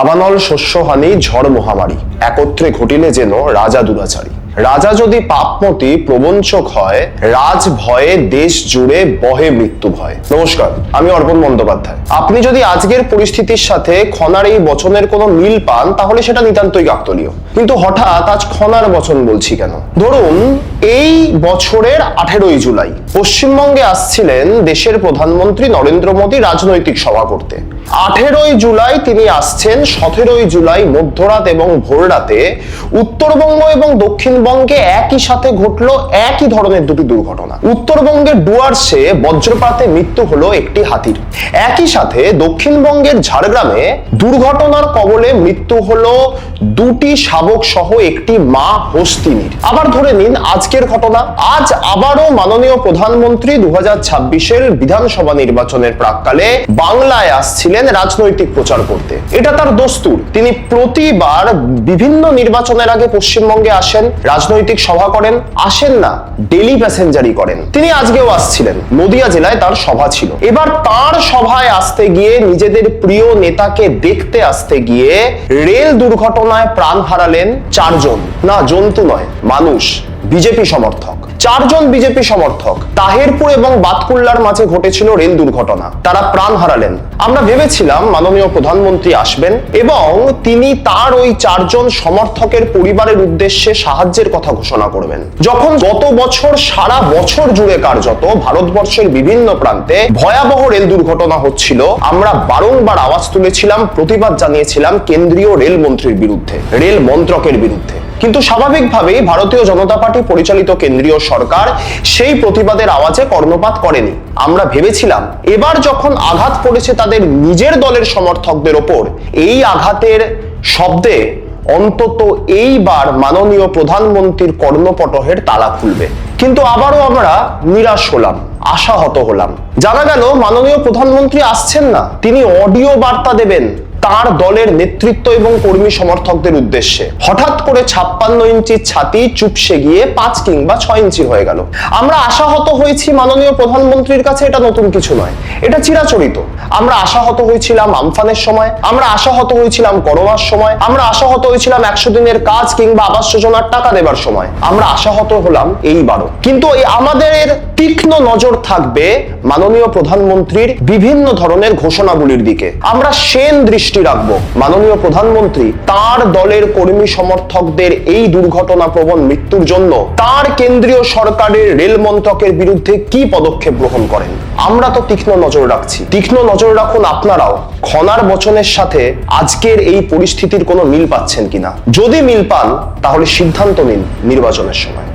দাবানল শস্যহানি ঝড় মহামারী একত্রে ঘটিলে যেন রাজা দুরাচারী। রাজা যদি পাপমতি প্রবঞ্চক হয়, রাজ ভয়ে দেশ জুড়ে বহে মৃত্যু ভয়। নমস্কার, আমি অর্পণ বন্দ্যোপাধ্যায়। আপনি যদি আজকের পরিস্থিতির সাথে খনার এই বচনের কোনো মিল পান তাহলে সেটা নিতান্তই কাকতালীয়। কিন্তু হঠাৎ আজ খনার বচন বলছি কেন? ধরুন এই বছরের 18ই জুলাই পশ্চিমবঙ্গে আসছিলেন দেশের প্রধানমন্ত্রী নরেন্দ্র মোদী রাজনৈতিক সভা করতে। 18ই জুলাই তিনি আসছেন, 17ই জুলাই মধ্যরাত এবং ভোররাতে উত্তরবঙ্গ এবং দক্ষিণবঙ্গে একই সাথে ঘটলো একই ধরনের দুটি দুর্ঘটনা। উত্তরবঙ্গের ডুয়ার্সে বজ্রপাতে মৃত্যু হলো একটি হাতির, একই সাথে দক্ষিণবঙ্গের ঝাড়গ্রামে দুর্ঘটনার কবলে মৃত্যু হলো দুটি শাবক সহ একটি মা হস্তিনীর। আবার ধরে নিন আজকের ঘটনা, আজ আবারও মাননীয় প্রধানমন্ত্রী 2026-এর বিধানসভা নির্বাচনের প্রাক্কালে বাংলায় আসছিলেন রাজনৈতিক প্রচার করতে। এটা তার দস্তুর। তিনি প্রতিবার বিভিন্ন নির্বাচনের আগে পশ্চিমবঙ্গে আসেন, রাজনৈতিক সভা করেন, আসেন না ডেলি প্যাসেঞ্জারি করেন। তিনি আজকেও আসছিলেন, নদিয়া জেলায় তার সভা ছিল। এবার তার সভায় আসতে গিয়ে, নিজেদের প্রিয় নেতাকে দেখতে আসতে গিয়ে রেল দুর্ঘটনায় প্রাণ হারালেন 4 জন। না, জন্তু নয়, মানুষ, বিজেপি সমর্থক। 4 জন বিজেপি সমর্থক। তাহিরপুর এবং বাতকুল্লার মাঝে ঘটেছিল রেল দুর্ঘটনা, তারা প্রাণ হারালেন। আমরা ভেবেছিলাম মাননীয় প্রধানমন্ত্রী আসবেন এবং তিনি তার ওই 4 জন সমর্থকের পরিবারের উদ্দেশ্যে সাহায্যের কথা ঘোষণা করবেন। যখন গত বছর সারা বছর জুড়ে কার্যত ভারতবর্ষের বিভিন্ন প্রান্তে ভয়াবহ রেল দুর্ঘটনা হচ্ছিল, আমরা বারংবার আওয়াজ তুলেছিলাম, প্রতিবাদ জানিয়েছিলাম কেন্দ্রীয় রেল মন্ত্রীর বিরুদ্ধে, রেল মন্ত্রকের বিরুদ্ধে। কিন্তু স্বাভাবিকভাবেই ভারতীয় জনতা পার্টি পরিচালিত কেন্দ্রীয় সরকার সেই প্রতিবাদের আওয়াজে কর্ণপাত করেনি। আমরা ভেবেছিলাম এবার যখন আঘাত পড়েছে তাদের নিজের দলের সমর্থকদের ওপর, এই আঘাতের শব্দে অন্তত এইবার মাননীয় প্রধানমন্ত্রীর কর্ণপটহের তালা খুলবে। কিন্তু আবারও আমরা নিরাশ হলাম, আশাহত হলাম। জানা গেল মাননীয় প্রধানমন্ত্রী আসছেন না, তিনি অডিও বার্তা দেবেন তার দলের নেতৃত্ব এবং কর্মী সমর্থকদের উদ্দেশ্যে। হঠাৎ করে 56 ইঞ্চির ছাতি চুপসে গিয়ে 5 কিংবা 6 ইঞ্চি হয়ে গেল। আমরা আশাহত হয়েছি মাননীয় প্রধানমন্ত্রীর কাছে, এটা নতুন কিছু নয়, এটা চিরাচরিত। আমরা আশাহত হয়েছিলাম আমফানের সময়, আমরা আশাহত হয়েছিলাম করোনার সময়, আমরা আশাহত হয়েছিলাম 100 দিনের কাজ কিংবা আবাস যোজনার টাকা দেবার সময়, আমরা আশাহত হলাম এইবারও। কিন্তু আমাদের তীক্ষ্ণ নজর থাকবে মাননীয় প্রধানমন্ত্রীর বিভিন্ন ধরনের ঘোষণাগুলির দিকে। আমরা সেন দৃষ্টি রাখবো মাননীয় প্রধানমন্ত্রী তার দলের কর্মী সমর্থকদের এই দুর্ঘটনা প্রবণ মৃত্যুর জন্য তার কেন্দ্রীয় সরকারের রেল মন্ত্রকের বিরুদ্ধে কি পদক্ষেপ গ্রহণ করেন। আমরা তো তীক্ষ্ণ নজর রাখছি, তীক্ষ্ণ নজর রাখুন আপনারাও। খনার বচনের সাথে আজকের এই পরিস্থিতির কোনো মিল পাচ্ছেন কিনা? যদি মিল পান তাহলে সিদ্ধান্ত নিন নির্বাচনের সময়।